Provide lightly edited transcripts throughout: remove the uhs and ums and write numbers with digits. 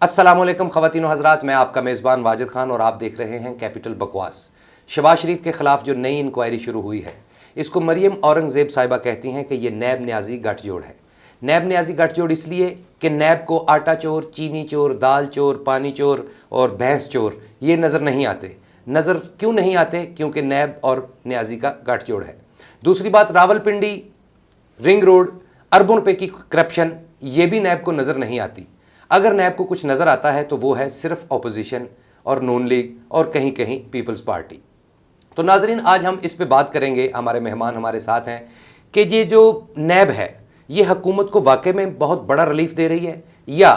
अस्सलामुअलैकुम ख़वातीन व हज़रात, मैं आपका मेज़बान वाजिद ख़ान और आप देख रहे हैं कैपिटल बकवास। शहबाज शरीफ के ख़िलाफ़ जो नई इंक्वायरी शुरू हुई है, इसको मरियम औरंगज़ेब साहिबा कहती हैं कि ये नैब न्याजी गठजोड़ है। नैब न्याजी गठजोड़ इसलिए कि नैब को आटा चोर, चीनी चोर, दाल चोर, पानी चोर और भैंस चोर ये नज़र नहीं आते। नज़र क्यों नहीं आते? क्योंकि नैब और न्याजी का गठजोड़ है। दूसरी बात, रावलपिंडी रिंग रोड अरबों रुपए की करप्शन, ये भी नैब को नज़र नहीं आती। अगर नैब को कुछ नज़र आता है तो वो है सिर्फ अपोजिशन और नून लीग और कहीं कहीं पीपल्स पार्टी। तो नाजरीन, आज हम इस पे बात करेंगे। हमारे मेहमान हमारे साथ हैं कि ये जो नैब है ये हुकूमत को वाकई में बहुत बड़ा रिलीफ दे रही है या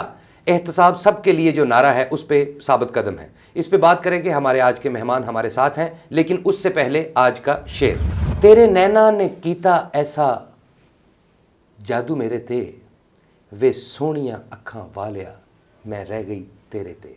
एहतसाब सबके लिए जो नारा है उस पर साबित कदम है। इस पे बात करेंगे। हमारे आज के मेहमान हमारे साथ हैं, लेकिन उससे पहले आज का शेर। तेरे नैना ने कीता ऐसा जादू मेरे ते, वे सोनिया अखां वालिया मैं रह गई तेरे ते।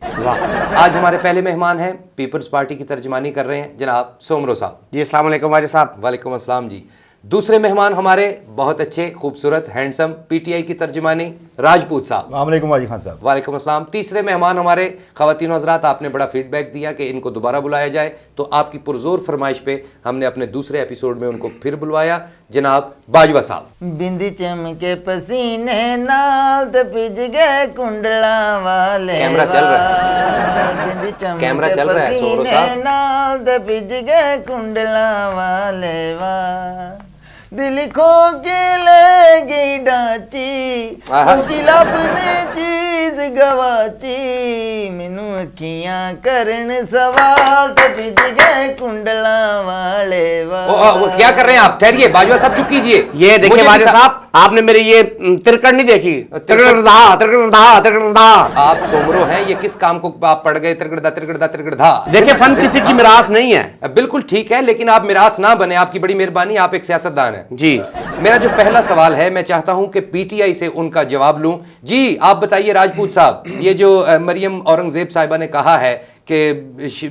आज हमारे पहले मेहमान हैं, पीपल्स पार्टी की तर्जमानी कर रहे हैं जनाब सोमरो साहब जी। अस्सलाम वालेकुम वाजिद साहब। वालेकुम अस्सलाम जी। दूसरे मेहमान हमारे बहुत अच्छे, खूबसूरत, हैंडसम, पीटीआई की तर्जमानी राजपूत साहब। वालेकुम वाजी खान साहब। वालेकुम अस्सलाम। तीसरे मेहमान हमारे, ख़वातीन व हज़रात, आपने बड़ा फीडबैक दिया कि इनको दोबारा बुलाया जाए, तो आपकी पुरजोर फरमाइश पे हमने अपने दूसरे एपिसोड में उनको फिर बुलवाया, जनाब बाजवा साहब। बिंदी चमके पसीने नाल ते पिज गए कुंडला वाले। कैमरा चल रहा है, बिंदी चमके कैमरा चल रहा है सोमरो साहब। नाल ते पिज गए कुंडला वाले वा, दिल खो के ले गई डाची, उनकी लभदे चीज गवाची, मैनू अखियां करन सवाल ते पिज गए कुंडला वाले वा। वो क्या कर रहे हैं आप? ठहरिए बाजवा साहब, चुप कीजिए। ये देखिए वाजिद साहब, आपने मेरी ये तिरकड़ नहीं देखी? आप सोमरो हैं, ये किस काम को आप पढ़ गए? तिरकड़दा तिरकड़दा तिरकड़दा। देखिए, फन किसी की मिरास नहीं है। बिल्कुल ठीक है, लेकिन आप मिरास ना बने, आपकी बड़ी मेहरबानी, आप एक सियासतदान हैं जी। मेरा जो पहला सवाल है, मैं चाहता हूं कि पीटीआई से उनका जवाब लूं। जी आप बताइए राजपूत साहब, ये जो मरियम औरंगजेब साहिबा ने कहा है कि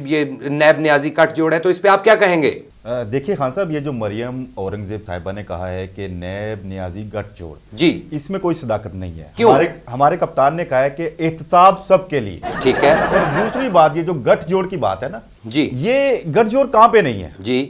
ये नैब न्याजी गठजोड़ है, तो इस पे आप क्या कहेंगे? देखिए खान साहब, ये जो मरियम औरंगजेब साहिबा ने कहा है कि नैब न्याजी गठजोड़, जी, इसमें कोई सदाकत नहीं है। क्यों? हमारे कप्तान ने कहा है कि एहतसाब सबके लिए। ठीक है। और दूसरी बात, ये जो गठजोड़ की बात है ना जी, ये गठजोड़ कहां पे नहीं है? जी,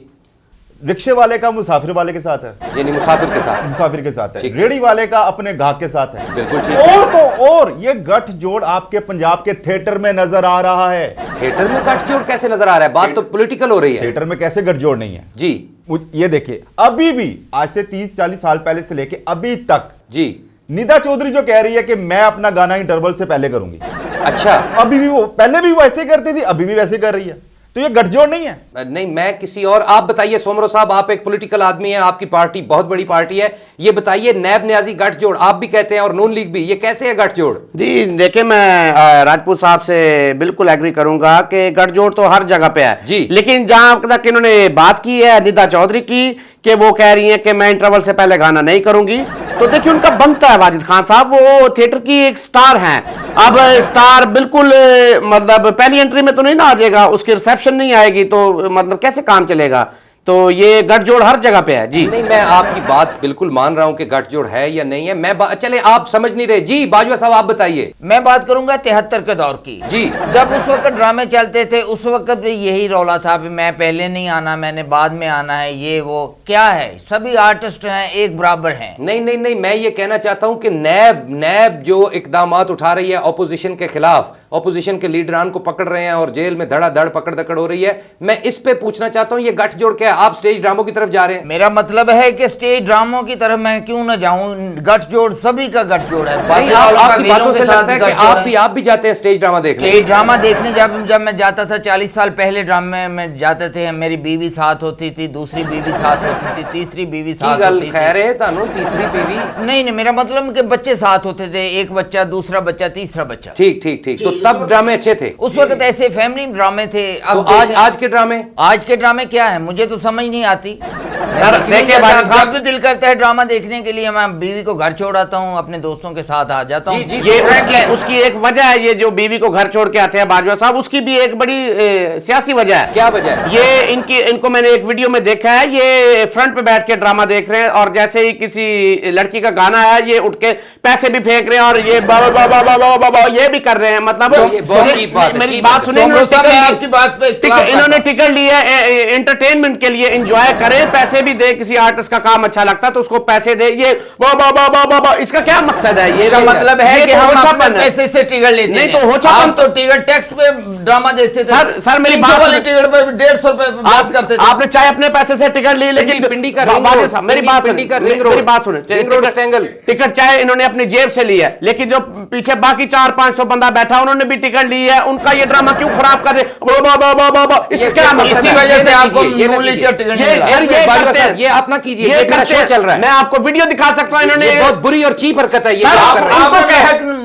रिक्शे वाले का मुसाफिर वाले के साथ है, यानी मुसाफिर के साथ, मुसाफिर के साथ है, ठीक। रेड़ी वाले का अपने गाहक के साथ है। बिल्कुल ठीक है। और तो और ये गठजोड़ आपके पंजाब के थिएटर में नजर आ रहा है। थिएटर में गठजोड़ कैसे नजर आ रहा है? बात तो पॉलिटिकल हो रही है। थिएटर में कैसे गठजोड़ नहीं है? जी, ये देखिए, अभी भी आज से 30-40 साल पहले से लेके अभी तक जी, निदा चौधरी जो कह रही है कि मैं अपना गाना इंटरवल से पहले करूंगी, अच्छा, अभी भी वो, पहले भी वो ऐसे करती थी, अभी भी वैसे कर रही है। तो ये गठजोड़ नहीं है। नहीं, मैं किसी और, आप बताइए सोमरो साहब, आप एक पॉलिटिकल आदमी हैं, आपकी पार्टी बहुत बड़ी पार्टी है, ये बताइए नैब न्याजी गठजोड़ आप भी कहते हैं और नून लीग भी, ये कैसे है गठजोड़? जी देखिए, मैं राजपूत साहब से बिल्कुल एग्री करूंगा कि गठजोड़ तो हर जगह पे है जी। लेकिन जहां तक इन्होंने बात की है निदा चौधरी की कि वो कह रही हैं कि मैं इंटरवल से पहले गाना नहीं करूंगी, तो देखिए उनका बनता है वाजिद खान साहब, वो थिएटर की एक स्टार हैं। अब स्टार बिल्कुल मतलब पहली एंट्री में तो नहीं ना आ जाएगा, उसकी रिसेप्शन नहीं आएगी तो मतलब कैसे काम चलेगा? तो ये गठजोड़ हर जगह पे है जी। नहीं, मैं आपकी बात बिल्कुल मान रहा हूं कि गठजोड़ है या नहीं है, मैं चले आप समझ नहीं रहे। जी बाजवा साहब, आप बताइए। मैं बात करूंगा 73 के दौर की। जी, जब उस वक्त ड्रामे चलते थे, उस वक्त भी यही रौला था कि मैं पहले नहीं आना, मैंने बाद में आना है, ये वो क्या है, सभी आर्टिस्ट हैं एक बराबर हैं। नहीं नहीं नहीं, मैं ये कहना चाहता हूं कि नैब जो इकदामात उठा रही है अपोजिशन के खिलाफ, अपोजिशन के लीडरान को पकड़ रहे हैं और जेल में धड़ाधड़ पकड़ दकड़ हो रही है, मैं इस पे पूछना चाहता हूं ये गठजोड़ क्या है? आप स्टेज ड्रामों की तरफ जा रहे हैं। मेरा मतलब है कि स्टेज ड्रामों की तरफ मैं क्यों ना जाऊं, गठजोड़ सभी का गठजोड़ है। नहीं, आपकी बातों से लगता है कि आप भी जाते हैं स्टेज ड्रामा देखने। स्टेज ड्रामा देखने जब मैं जाता था 40 साल पहले, ड्रामे में जाते थे, मेरी बीवी साथ होती थी, दूसरी बीवी साथ होती थी, तीसरी बीवी साथ होती थी। खैर है तानू तीसरी बीवी? नहीं, मेरा मतलब कि बच्चे साथ होते थे, एक बच्चा, दूसरा बच्चा, तीसरा बच्चा। ठीक ठीक ठीक। तो तब ड्रामे अच्छे थे उस वक्त, ऐसे फैमिली ड्रामे थे। तो आज के ड्रामे? आज के ड्रामे क्या है मुझे तो समझ नहीं आती। सर देखिए वाजिद खान, जब भी दिल करता है ड्रामा देखने के लिए मैं बीवी को घर छोड़ आता हूँ, अपने दोस्तों के साथ आ जाता हूँ। ये उसकी एक वजह है, ये जो बीवी को घर छोड़ के आते हैं बाजवा साहब, उसकी भी एक बड़ी सियासी वजह है। क्या वजह है? ये इनको मैंने एक वीडियो में देखा है, ये फ्रंट पे बैठ के ड्रामा देख रहे हैं और जैसे ही किसी लड़की का गाना है ये उठ के पैसे भी फेंक रहे हैं और ये बाबा बाबा बाबा बाबा ये भी कर रहे हैं। मतलब मेरी बात सुनिए, इन्होंने टिकट ली है एंटरटेनमेंट के लिए, एंजॉय करें, पैसे भी दे, किसी आर्टिस्ट का काम अच्छा लगता है तो उसको पैसे दे, ये बाबा बाबा बाबा, इसका क्या मकसद है? ये मतलब है कि हम अपने पैसे से टिकट लेते हैं। नहीं तो होचापन तो टिकट टैक्स पे ड्रामा देखते थे। सर मेरी बात वाली टिकट पे 150 रुपए बात करते थे। आपने चाहे अपने पैसे से टिकट ली, लेकिन पिंडी का रिंग रोड, मेरी बात सुने, टिकट चाहे इन्होंने अपनी जेब से ली है, लेकिन जो पीछे बाकी 400-500 बंदा बैठा उन्होंने भी टिकट ली है, उनका ये ड्रामा क्यों खराब कर रहे? इसका क्या मकसद है? इसी वजह से आपको टिकट ये अपना कीजिए, ये मेरा शो चल रहा है, मैं आपको वीडियो दिखा सकता हूं। इन्होंने बहुत बुरी और चीप हरकत है ये।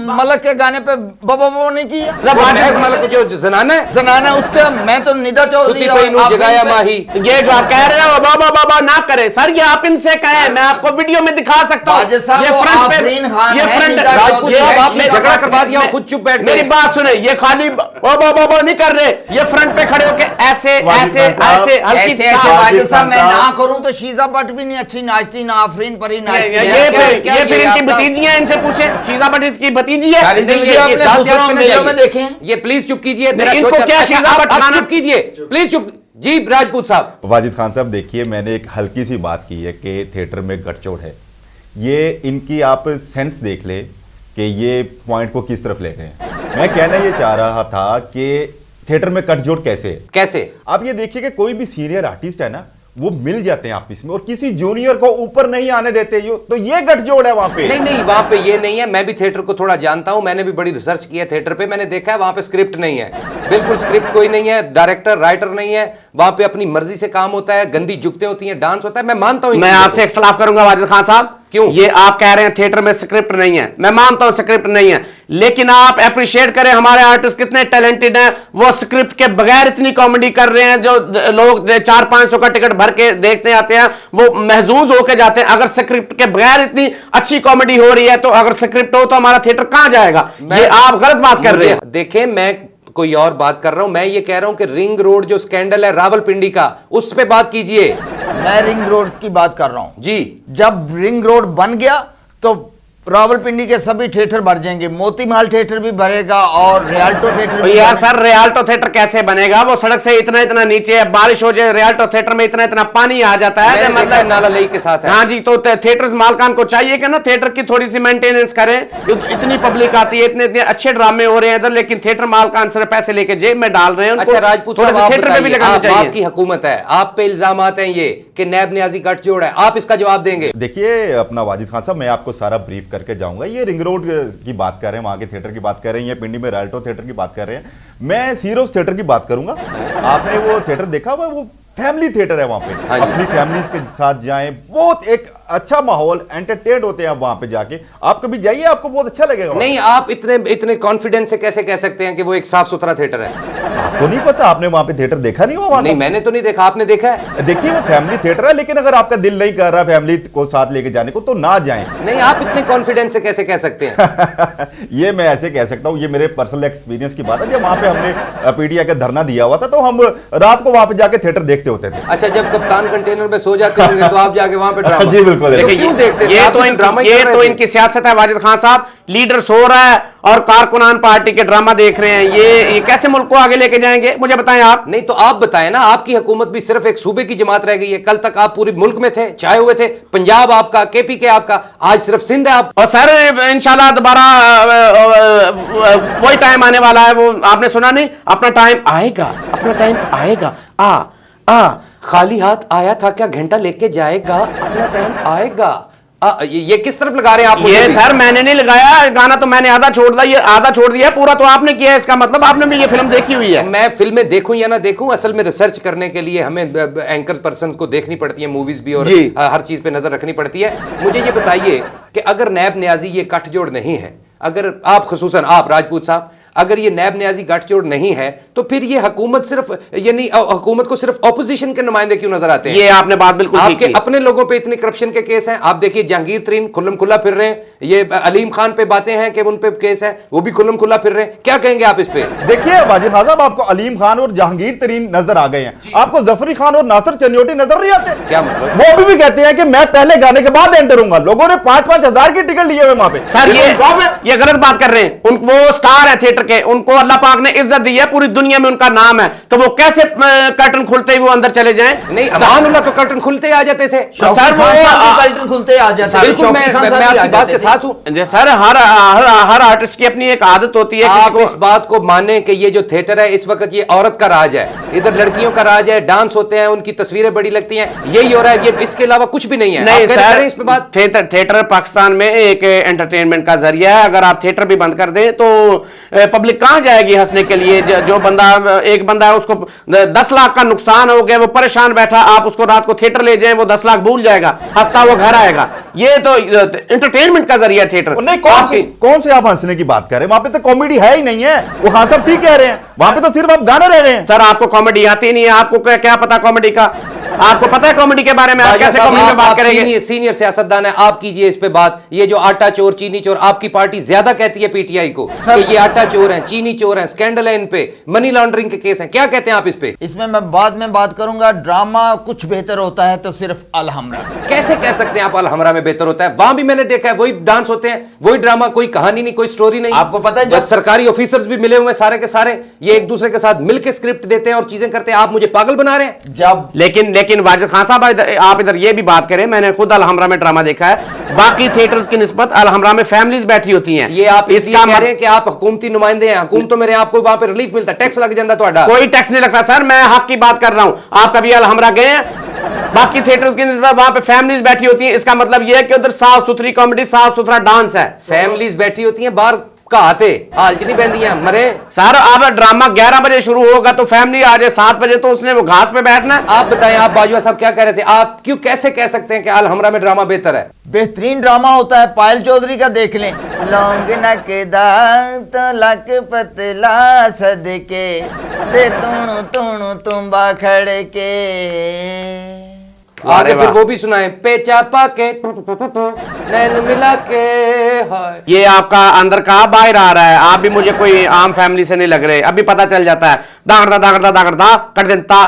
मलक के गाने पे बाबा नहीं किया, मलक जो जनाना है, जनाना उसका, मैं तो निदा चौधरी जगाया माही, ये जो आप कह रहे हो बाबा बाबा ना करे सर, ये आप इनसे कहें, मैं आपको वीडियो में दिखा सकता हूं। ये फ्रंट पे, ये फ्रंट राजपूत साहब आपने झगड़ा करवा दिया, खुद चुप बैठ गए। मेरी बात सुने, ये खाली बाबा बाबा नहीं कर रहे, ये फ्रंट पे खड़े होके ऐसे ऐसे ऐसे हल्की साहब मैं ना करूं तो शीजा भट्ट भी नहीं अच्छी नाचती, ना आफरीन परी नाचती। ये फिर इनकी भतीजी है, इनसे पूछे, शीजा भट्ट इसकी भतीजी है। ये प्लीज चुप कीजिए, मेरा शो चल रहा है, आप चुप कीजिए प्लीज, चुप जी। राजपूत साहब, वाजिद खान साहब देखिए, मैंने एक हल्की सी बात की है कि थिएटर में गठजोड़ है, ये इनकी आप सेंस देख ले कि ये पॉइंट को किस तरफ ले गए हैं। मैं कहना ये चाह रहा था कि थिएटर में गठजोड़ कैसे आप ये देखिए कि कोई भी सीनियर आर्टिस्ट है ना, वो मिल जाते हैं आपस में और किसी जूनियर को ऊपर नहीं आने देते, तो ये गठजोड़ है वहां पे। नहीं वहां पे ये नहीं है, मैं भी थिएटर को थोड़ा जानता हूं, मैंने भी बड़ी रिसर्च की है थिएटर पे, मैंने देखा है वहां पे स्क्रिप्ट नहीं है, बिल्कुल स्क्रिप्ट कोई नहीं है, डायरेक्टर राइटर नहीं है, वहां पे अपनी मर्जी से काम होता है, गंदी जुगतें होती हैं, डांस होता है। मैं मानता हूं, मैं आपसे इख्तिलाफ करूंगा वाजिद खान साहब। क्यों? ये आप कह रहे हैं थिएटर में स्क्रिप्ट नहीं है, मैं मानता हूं स्क्रिप्ट नहीं है, लेकिन आप अप्रिशिएट करें हमारे आर्टिस्ट कितने टैलेंटेड हैं, वो स्क्रिप्ट के बगैर इतनी कॉमेडी कर रहे हैं, जो लोग 400-500 का टिकट भर के देखने आते हैं वो महजूज होके जाते हैं। अगर स्क्रिप्ट के बगैर इतनी अच्छी कॉमेडी हो रही है, तो अगर स्क्रिप्ट हो तो हमारा थिएटर कहां जाएगा? ये आप गलत बात कर रहे हैं। देखें, मैं कोई और बात कर रहा हूं, मैं ये कह रहा हूं कि रिंग रोड जो स्कैंडल है रावलपिंडी का, उस पे बात कीजिए। मैं रिंग रोड की बात कर रहा हूं जी। जब रिंग रोड बन गया तो रावलपिंडी के सभी थिएटर भर जाएंगे, मोती महल थिएटर भी भरेगा और रियाल्टो थिएटर भी। यार सर, रियाल्टो थिएटर कैसे बनेगा? वो सड़क से इतना इतना नीचे है, बारिश हो जाए रियाल्टो थिएटर में इतना इतना पानी आ जाता है, मतलब नाला लई के साथ है। हाँ जी, तो थिएटर्स मालकान को चाहिए कि ना थिएटर की थोड़ी सी मेंटेनेंस करें। इतनी पब्लिक आती है, इतने इतने अच्छे ड्रामे हो रहे हैं इधर, लेकिन थिएटर मालकान सिर्फ पैसे लेके जेब में डाल रहे हैं। अच्छा राजपूत साहब, थिएटर में भी लगाना चाहिए। आपकी हुकूमत है, आप पे इल्जाम आते हैं ये कि नैब न्याजी गठजोड़ है, आप इसका जवाब देंगे? देखिए अपना वाजिद खान साहब, मैं आपको सारा ब्रीफ करके जाऊंगा। ये रिंग रोड की बात कर रहे हैं, वहां के थिएटर की बात कर रहे हैं, या पिंडी में रियाल्टो थिएटर की बात कर रहे हैं, मैं सीरोस थिएटर की बात करूंगा। आपने वो थिएटर देखा हुआ? वो फैमिली थिएटर है, वहां पे अपनी फैमिली के साथ जाएं, बहुत एक अच्छा माहौल, एंटरटेन होते हैं आप वहां पे जाके। आप कभी जाइए, आपको बहुत अच्छा लगेगा। नहीं, आप इतने कॉन्फिडेंस से कैसे कह सकते हैं कि वो एक साफ सुथरा थिएटर है? आपको नहीं पता? आपने वहां पे थिएटर देखा नहीं हुआ? नहीं, मैंने तो नहीं देखा, आपने देखा है? देखिए वो फैमिली थिएटर है, लेकिन अगर आपका दिल नहीं कर रहा फैमिली को साथ लेके जाने को, तो ना जाएं। नहीं, आप इतने कॉन्फिडेंस से कैसे कह सकते हैं? ये मैं ऐसे कह सकता हूँ, ये मेरे पर्सनल एक्सपीरियंस की बात है। जब वहां पे हमने पीटीआई का धरना दिया हुआ था, तो हम रात को वहां पे जाके थिएटर देखते होते थे। अच्छा, जब कप्तान कंटेनर में सो जाते होंगे तो आप जाके वहां पे ड्रामा? जी बिल्कुल। क्यों देखते थे? ये तो इनकी सियासत है वाजिद खान साहब। लीडर सो रहा है और कारकुनान पार्टी के ड्रामा देख रहे हैं, ये कैसे मुल्क को आगे लेके जाएंगे? मुझे बताएं आप। नहीं तो आप बताएं ना, आपकी हुकूमत भी सिर्फ एक सूबे की जमात रह गई है। कल तक आप पूरे मुल्क में थे, छाए हुए थे, पंजाब आपका, केपीके आपका, आज सिर्फ सिंध है आपका। और सर इंशाल्लाह दोबारा वही टाइम आने वाला है, वो आपने सुना नहीं? अपना टाइम आएगा, अपना टाइम आएगा। खाली हाथ आया था क्या घंटा लेके जाएगा, अपना टाइम आएगा। ये किस तरफ लगा रहे हैं आप? ये सर मैंने नहीं लगाया, गाना तो मैंने आधा छोड़ दिया, पूरा तो आपने किया है। इसका मतलब आपने भी ये फिल्म देखी हुई है। मैं फिल्में देखूं या ना देखूं, असल में रिसर्च करने के लिए हमें एंकर पर्सन को देखनी पड़ती है, मूवीज भी, और हर चीज पे नजर रखनी पड़ती है। मुझे ये बताइए कि अगर नैब न्याजी ये गठजोड़ नहीं है, अगर आप, खसूसन आप राजपूत साहब, अगर ये नैब न्याजी गठजोड़ नहीं है तो फिर ये हुकूमत सिर्फ यानी हुकूमत को सिर्फ ऑपोजिशन के नुमाइंदे क्यों नजर आते हैं? ये आपने बात बिल्कुल ठीक आपके की। अपने लोगों पे इतने करप्शन के केस हैं। आप देखिए जहांगीर तरीन खुल्लम खुल्ला फिर रहे हैं, ये अलीम खान पे बातें हैं कि उन पे केस है, वो भी खुल्लम खुल्ला फिर रहे हैं। क्या कहेंगे आप इस पे? देखिए वाजिद खान साहब, आपको अलीम खान और जहांगीर तरीन नजर आ गए हैं, आपको जफरी खान और नासिर चनियोटी नजर नहीं आते? क्या मतलब? वो अभी भी कहते हैं कि मैं पहले गाने के बाद एंटर होऊंगा। लोगों ने 5-5 हजार की टिकट लिए हुए वहां पे। सर ये गलत बात कर रहे हैं। वो स्टार है थिएटर के, उनको अल्लाह पाक ने इज्जत दी है, पूरी दुनिया में उनका नाम है, तो वो कैसे कर्टन खुलते ही वो अंदर चले जाएं? नहीं, अमानुल्लाह तो कर्टन खुलते आ जाते थे। सर वो कर्टन खुलते आ जाता है। बिल्कुल, मैं आपकी बात के साथ हूं। सर हर आर्टिस्ट की अपनी एक आदत होती है। आप इस बात को माने कि ये जो थिएटर है इस वक्त ये औरत का राज है, इधर लड़कियों का राज है, डांस होते हैं, उनकी तस्वीरें बड़ी लगती हैं, यही हो रहा है। ये इसके अलावा कुछ भी नहीं है। नहीं सर, इस पे बात थिएटर पाकिस्तान में एक एंटरटेनमेंट का जरिया है। अगर आप थिएटर भी बंद कर दें तो पब्लिक कहां जाएगी हंसने के लिए? जो बंदा एक बंदा है उसको 10 लाख का नुकसान हो गया, वो परेशान बैठा, आप उसको रात को थिएटर ले जाएं, वो 10 लाख भूल जाएगा, हंसता हुआ घर आएगा। ये तो एंटरटेनमेंट का जरिया थिएटर। नहीं, कौन से आप हंसने की बात कर रहे हैं? वहां पे तो कॉमेडी है ही नहीं है। वो खान साहब ठीक कह रहे हैं, वहां पे तो सिर्फ आप गाने रह गए हैं। सर आपको कॉमेडी आती नहीं है, आपको क्या पता कॉमेडी का? आपको पता है कॉमेडी के बारे में? आप कैसे कॉमेडी में बात करेंगे? सीनियर सियासतदान है, आप कीजिए इस पे बात। ये जो आटा चोर चीनी चोर, आपकी पार्टी ज्यादा कहती है पीटीआई को कि ये आटा चोर हैं, चीनी चोर हैं, स्कैंडल है इन पे, मनी लॉन्ड्रिंग के केस हैं। क्या कहते हैं आप इस पे? इसमें मैं बाद में बात करूंगा। ड्रामा कुछ बेहतर होता है तो सिर्फ अलहमरा। कैसे कह सकते हैं आप अलहमरा में बेहतर होता है? वहां भी मैंने देखा है वही डांस होते हैं, वही ड्रामा, कोई कहानी नहीं, कोई स्टोरी नहीं। आपको पता है बस सरकारी ऑफिसर्स भी मिले हुए हैं सारे के सारे, ये एक दूसरे के साथ मिलकर स्क्रिप्ट देते हैं और चीजें करते हैं। आप मुझे पागल बना रहे हैं। जब लेकिन वाजिद खान साहब आप इधर ये भी बात करें, मैंने खुद अलहमरा में ड्रामा देखा है, बाकी थिएटर्स की निस्बत अलहमरा में फैमिलीज बैठी होती हैं। ये आप इसलिए कह रहे हैं कि आप हुकूमती नुमाइंदे हैं। हुकूमत तो मेरे आपको वहां पे रिलीफ मिलता है, टैक्स लग जाता ਤੁਹਾਡਾ। कोई टैक्स नहीं लगता सर, मैं हक की बात कर रहा हूं। आप कभी अलहमरा गए हैं? बाकी थिएटर्स की निस्बत वहां पे फैमिलीज बैठी होती हैं, इसका मतलब यह है कि उधर साफ सुथरी कॉमेडी, साफ सुथरा डांस है। फैमिलीज बैठी होती हैं बाहर कहाते हाल च नहीं बहदियां मरे। सर अब ड्रामा 11 बजे शुरू होगा तो फैमिली आ जाए 7 बजे, तो उसने वो घास पे बैठना है। आप बताएं, आप बाजवा साहब क्या कह रहे थे? आप क्यों कैसे कह सकते हैं कि अलहमरा में ड्रामा बेहतर है? बेहतरीन ड्रामा होता है। पायल चौधरी का देख लें, लौंग नकदा तो लक पतला सदके ते तुणु तुणु तुम्बा खड़के। आगे फिर वो भी सुनाए, पेचा पाके नैन मिला के। हाय ये आपका अंदर का बाहर आ रहा है। आप भी मुझे कोई आम फैमिली से नहीं लग रहे, अभी पता चल जाता है। दागड़दा कर देता।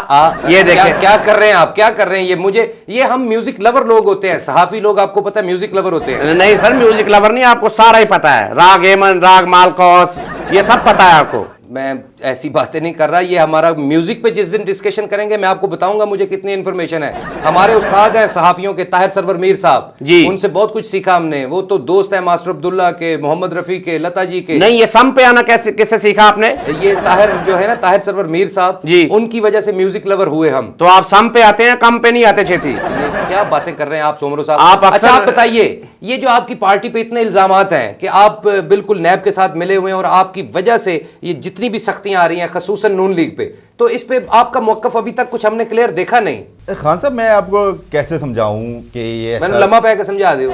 ये देखें क्या कर रहे हैं आप, क्या कर रहे हैं? ये मुझे ये हम म्यूजिक लवर लोग होते हैं, सहाफी लोग, आपको पता है म्यूजिक लवर होते हैं। नहीं सर, म्यूजिक लवर नहीं, आपको सारा ही पता है। राग हेमन, राग मालकोस, ये सब पता है आपको। मैं ऐसी बातें नहीं कर रहा। ये हमारा म्यूजिक पे जिस दिन डिस्कशन करेंगे मैं आपको बताऊंगा मुझे कितनी इंफॉर्मेशन है। हमारे उस्ताद हैं सहाफियों के, ताहिर सरवर मीर साहब जी, उनसे बहुत कुछ सीखा हमने। वो तो दोस्त है मास्टर अब्दुल्ला के, मोहम्मद रफी के, लता जी के। नहीं, ये सम पे आना कैसे किससे सीखा आपने? ये ताहिर जो है ना, ताहिर सरवर मीर साहब जी, उनकी वजह से म्यूजिक लवर हुए हम। तो आप सम पे आते हैं, कम पे नहीं आते छेती। ये क्या बातें कर रहे हैं आप सोमरो साहब? आप अच्छा आप बताइए, ये जो आपकी पार्टी पे इतने इल्जामात हैं कि आप बिल्कुल नैब के साथ मिले हुए हैं और आपकी वजह से ये जितनी भी सख्तियां आ रही हैं खसूसन नून लीग पे, तो इस पे आपका मौकफ अभी तक कुछ हमने क्लियर देखा नहीं। खान साहब मैं आपको कैसे समझाऊं कि ये मैंने लम्हा पे के समझा दो,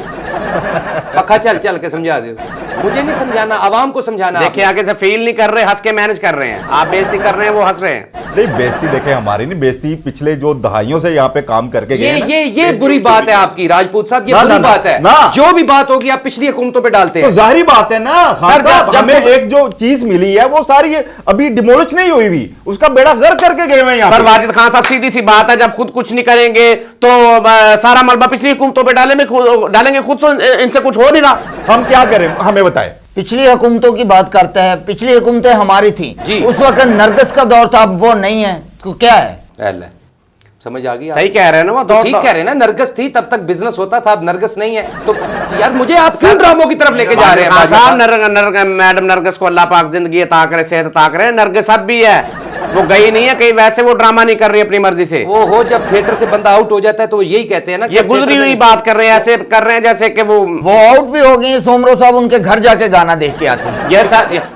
पक्का चल के समझा दो। मुझे नहीं समझाना, आवाम को समझाना। देखिए आगे से फील नहीं कर रहे, हंस के मैनेज कर रहे हैं। आप बेइज्जती कर रहे हैं, वो हंस रहे हैं। नहीं, बेइज्जती देखे हमारी नहीं, बेइज्जती पिछले जो दहाइयों से यहाँ पे काम करके गए हैं ये बुरी बात है आपकी राजपूत साहब, ये बुरी बात है। जो भी बात होगी आप पिछली हुकूमतों पे डालते हैं। तो जाहिर बात है ना खान साहब, हमें एक जो चीज मिली है वो सारी अभी डिमोलिश नहीं हुई भी, उसका बेड़ा गर्क करके गए हैं। सर वाजिद खान साहब, सीधी सी बात है, जब खुद कुछ नहीं करेंगे तो सारा मलबा पिछली हुकूमतों पे डालेंगे। खुद से इनसे कुछ हो नहीं रहा। हम क्या करें, हमें बताएं। पिछली हुकूमतों की बात करते हैं, पिछली हुकूमतें हमारी थी जी। उस वक्त नरगिस का दौर था, अब वो नहीं है, तो क्या है? अल्लाह, समझ आ गई? सही कह रहे हैं ना, वो तो ठीक कह रहे हैं ना, नरगिस थी तब तक बिजनेस होता था, अब नरगिस नहीं है। तो यार मुझे आप क्यों ड्रामों की तरफ लेके जा रहे हैं? साहब मैडम नरगिस को अल्लाह पाक जिंदगी अता करे, सेहत अता करे। नरगिस अब भी है, वो गई नहीं है कहीं, वैसे वो ड्रामा नहीं कर रही अपनी मर्जी से। वो हो जब थिएटर से बंदा आउट हो जाता है तो वो यही कहते हैं ना कि ये अब गुजरी थिएटर हुई में- बात कर रहे हैं, ऐसे कर रहे हैं जैसे कि वो आउट भी हो गई। सोमरो साहब उनके घर जाके गाना देख के आते हैं।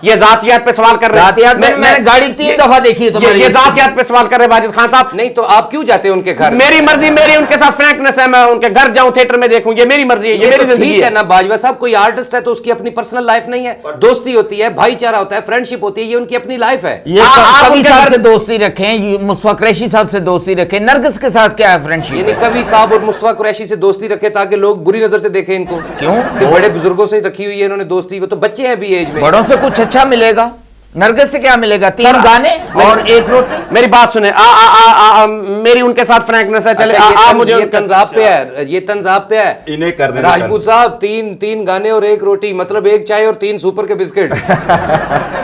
ये जातियात पे सवाल कर रहे हैं। जातियात में मैंने गाड़ी 3 दफा देखी है तुम्हारी। ये जातियात पे सवाल कर रहे हैं वाजिद खान साहब। नहीं तो आप क्यों जाते हैं उनके घर? मेरी मर्जी, मेरी उनके साथ फ्रैंकनेस है, मैं उनके घर जाऊं, थिएटर में देखूं, ये मेरी मर्जी है, ये मेरी तो जिंदगी ठीक है है। ना बाजवा साहब, कोई आर्टिस्ट है तो उसकी अपनी पर्सनल लाइफ नहीं है, दोस्ती होती है, भाईचारा होता है, फ्रेंडशिप होती है, ये उनकी अपनी लाइफ है। ये आप कवि उनके साहब घर- से दोस्ती रखें, मुस्तफा कुरैशी साहब से दोस्ती रखें, नरगिस के साथ क्या है फ्रेंडशिप? यानी कवि साहब और मुस्तफा कुरैशी से दोस्ती रखे ताकि लोग बुरी नजर से देखें इनको। क्यों? कि बड़े बुजुर्गों से रखी हुई है इन्होंने दोस्ती, वो तो बच्चे हैं अभी एज में। बड़ों से कुछ अच्छा मिलेगा, नरगिस से क्या मिलेगा? 3 गाने और 1 रोटी। मेरी बात सुने, आ, आ, आ, आ, मेरी उनके साथ फ्रैंकनेस है, चले अच्छा, मुझे ये तंज आप पे है, ये तंज आप पे है। इन्हें कर देना राजपूत साहब, 3 गाने और 1 रोटी, मतलब 1 चाय और 3 सुपर के बिस्किट।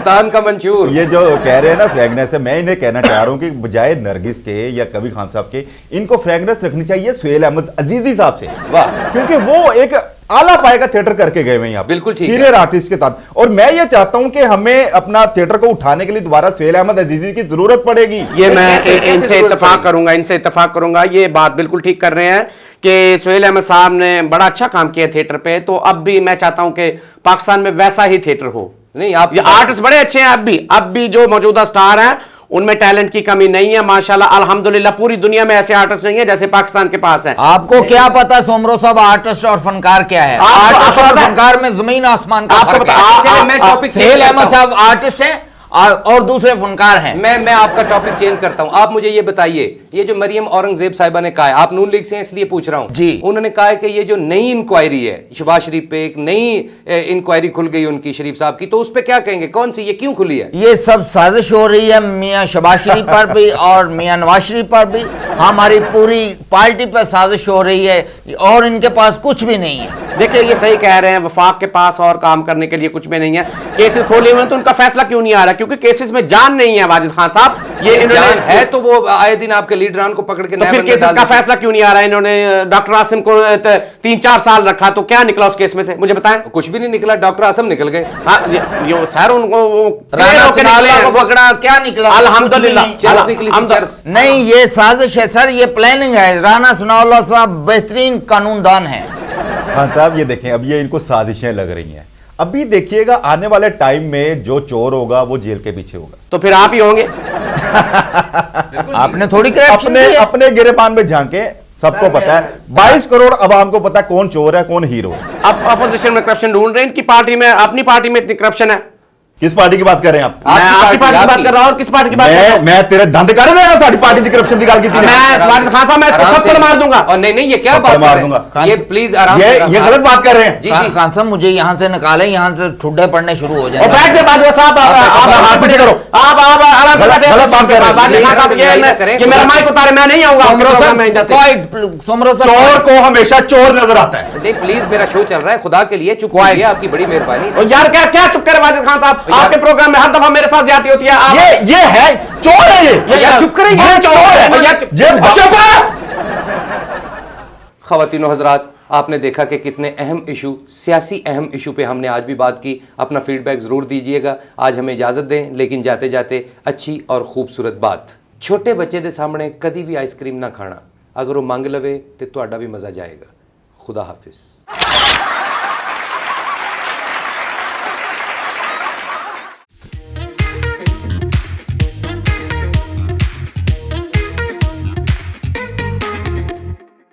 तान का मंचूर। ये जो कह रहे हैं ना फ्रेगनेंस है, मैं इन्हें कहना चाह रहा हूँ कि बजाय नरगिस के या कबीर खान साहब के, इनको फ्रेगनेंस रखनी चाहिए सुहेल अहमद अजीजी साहब से। वाह, क्योंकि वो एक आला पाए का थिएटर करके गए हुए हैं यहाँ पे, बिल्कुल ठीक है। सीनियर आर्टिस्ट के साथ। और मैं ये चाहता हूँ कि हमें अपना थिएटर को उठाने के लिए दोबारा सुहेल अहमद अजीजी की जरूरत पड़ेगी। ये मैं कैसे इनसे जरूरत इत्तेफाक पड़ेगी? करूंगा, इनसे इत्तेफाक करूंगा। ये बात बिल्कुल ठीक कर रहे हैं कि सुहेल अहमद साहब ने बड़ा अच्छा काम किया थिएटर पे, तो अब भी मैं चाहता हूं कि पाकिस्तान में वैसा ही थिएटर हो। नहीं आप ये आर्टिस्ट बड़े अच्छे हैं, अब भी जो मौजूदा स्टार हैं उनमें टैलेंट की कमी नहीं है माशाल्लाह, अल्हम्दुलिल्लाह। पूरी दुनिया में ऐसे आर्टिस्ट नहीं है जैसे पाकिस्तान के पास है। आपको क्या पता सोमरो साहब आर्टिस्ट और फनकार क्या है? आर्टिस्ट आपको और पता है? फनकार में जमीन आसमान का आपको फर्क पता- है। चलिए मैं टॉपिक चेंज सुहेल करता अहमद हूं। साहब आर्टिस्ट हैं और दूसरे फनकार हैं। मैं आपका टॉपिक चेंज करता हूं। आप मुझे ये बताइए, ये जो मरियम औरंगजेब साहिबा ने कहा है, आप नून लीग से हैं इसलिए पूछ रहा हूं जी। उन्होंने कहा है कि ये जो नई इंक्वायरी है शहबाज शरीफ पे, एक नई इंक्वायरी खुल गई उनकी शरीफ साहब की, तो उस पे क्या कहेंगे? कौन सी, ये क्यों खुली है? ये सब साजिश हो रही है मियां शहबाज शरीफ पर भी और मियां नवाज शरीफ पर भी। हमारी पूरी पार्टी पर साजिश हो रही है और इनके पास कुछ भी नहीं है। देखिए ये सही कह रहे हैं, वफाक के पास और काम करने के लिए कुछ भी नहीं है। केसेस खोले हुए हैं तो उनका फैसला क्यों नहीं आ रहा? क्योंकि केसेस में जान नहीं है वाजिद खान साहब। ये जान है तो वो आए दिन आपके लीडरान को पकड़ के तो नया फिर बंदा केसेस डाल का देते। फैसला क्यों नहीं आ रहा है? इन्होंने डॉक्टर आसिम को 3-4 साल रखा, तो क्या निकला उस केस में से? मुझे बताएं। कुछ भी नहीं निकला, डॉक्टर आसम निकल गए। हाँ, सर उनको राना होके निकले सनाउल्लाह हैं। को पकड़ा, क्या निकला? अल्हम्दुलिल्लाह। कुछ भी चर्च नहीं। निकली सी चर्च। नहीं, ये साजिश है सर, ये प्लानिंग है। राना सनाउल्लाह साहब बेहतरीन कानूनदान है। खान साहब ये देखें, अब ये इनको साजिशें लग रही हैं। अभी देखिएगा आने वाले टाइम में जो चोर होगा वो जेल के पीछे होगा। तो फिर आप ही होंगे। आपने थोड़ी करप्शन अपने की है। अपने गिरेबान में झांके, सबको पता है 22 करोड़ आवाम को पता है कौन चोर है कौन हीरो है। अब अपोजिशन में करप्शन ढूंढ रहे हैं, इनकी पार्टी में, अपनी पार्टी में इतनी करप्शन है। किस पार्टी की बात कर रहे हैं आप? मैं आपकी पार्टी की बात कर रहा हूं और किस पार्टी की बात कर रहा हूं? मैं तेरे दंद कर देगा साड़ी पार्टी की करप्शन की गल की थी। मैं वाजिद खान साहब, मैं इसको आराम से- थप्पड़ मार दूंगा। और नहीं ये क्या थप्पड़ बात मार कर रहे दूंगा। हैं? ये प्लीज आराम से ये गलत बात कर रहे हैं। जी खान जी खान साहब मुझे यहाँ से निकाले, यहाँ से ठुड्डे पड़ने शुरू हो और जाए। बैठ के बाजवा साहब, आप हाथ पीछे करो। आप आराम से गलत बैठे। बात कर रहे हैं। वाजिद खान साहब, लड़ाई ना करें। ये मेरा माइक उतारे, मैं नहीं आऊंगा आपके प्रोग्राम में इधर से। सोमरो चोर साहब को हमेशा चोर नजर आता है। नहीं प्लीज, मेरा शो चल रहा है, खुदा के लिए चुप कीजिए, आपकी बड़ी मेहरबानी। और यार क्या क्या चुप करे वाजिद खान साहब? यार- आपके प्रोग्राम में हर दफा मेरे साथ ज्यादती होती है। आप ये है चोर है ये। यार चुप करें, ये चोर है। यार चुप- चुप है। ख़वातीनो हज़रात, आपने देखा कि कितने अहम इशू, सियासी अहम इशू पे हमने आज भी बात की। अपना फीडबैक ज़रूर दीजिएगा। आज हमें इजाज़त दें, लेकिन जाते जाते अच्छी और खूबसूरत बात, छोटे बच्चे दे सामने कदी भी आइसक्रीम ना खाना, अगर वो मंग लवे तो तुहाडा भी मज़ा जाएगा। खुदा हाफिज़।